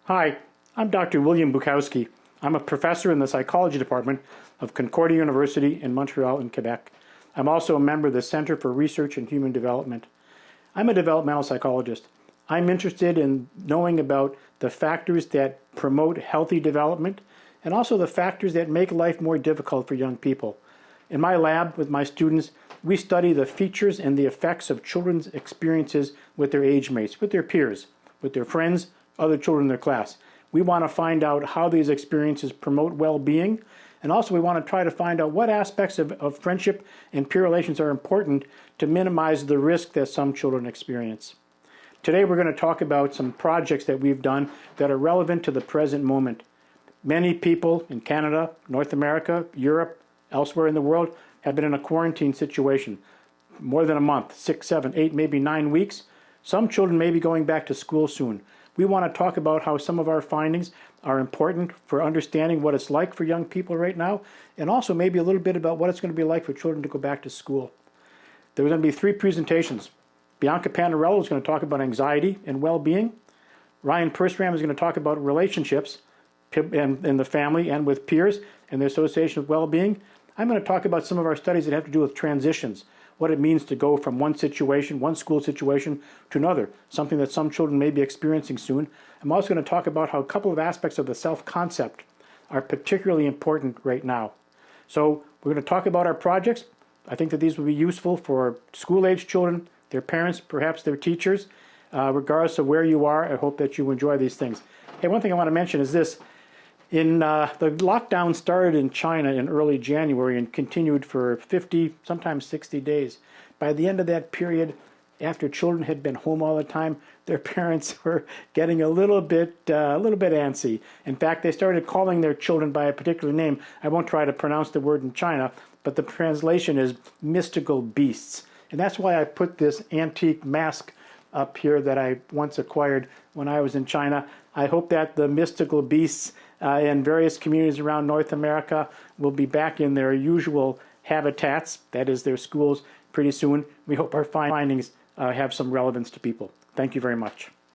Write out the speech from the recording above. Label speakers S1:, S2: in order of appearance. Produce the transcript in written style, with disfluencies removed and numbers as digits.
S1: Hi, I'm Dr. William Bukowski. I'm a professor in the psychology department of Concordia University in Montreal in Quebec. I'm also a member of the Center for Research in Human Development. I'm a developmental psychologist. I'm interested in knowing about the factors that promote healthy development and also the factors that make life more difficult for young people. In my lab with my students, we study the features and the effects of children's experiences with their age mates, with their peers, with their friends, other children in their class. We want to find out how these experiences promote well-being, and also we want to try to find out what aspects of friendship and peer relations are important to minimize the risk that some children experience. Today we're going to talk about some projects that we've done that are relevant to the present moment. Many people in Canada, North America, Europe, elsewhere in the world have been in a quarantine situation. More than a month, 6, 7, 8, maybe 9 weeks. Some children may be going back to school soon. We want to talk about how some of our findings are important for understanding what it's like for young people right now, and also maybe a little bit about what it's going to be like for children to go back to school. There are going to be 3 presentations. Bianca Panarello is going to talk about anxiety and well-being. Ryan Persram is going to talk about relationships in the family and with peers and the association of well-being. I'm going to talk about some of our studies that have to do with transitions, what it means to go from one situation, one school situation, to another, something that some children may be experiencing soon. I'm also going to talk about how a couple of aspects of the self-concept are particularly important right now. So we're going to talk about our projects. I think that these will be useful for school-age children, their parents, perhaps their teachers, regardless of where you are. I hope that you enjoy these things. Hey, one thing I want to mention is this. The lockdown started in China in early January and continued for 50, sometimes 60 days. By the end of that period, after children had been home all the time, their parents were getting a little bit antsy. In fact, they started calling their children by a particular name. I won't try to pronounce the word in China, but the translation is mystical beasts. And that's why I put this antique mask up here that I once acquired when I was in China. I hope that the mystical beasts in various communities around North America will be back in their usual habitats, that is their schools, pretty soon. We hope our findings have some relevance to people. Thank you very much.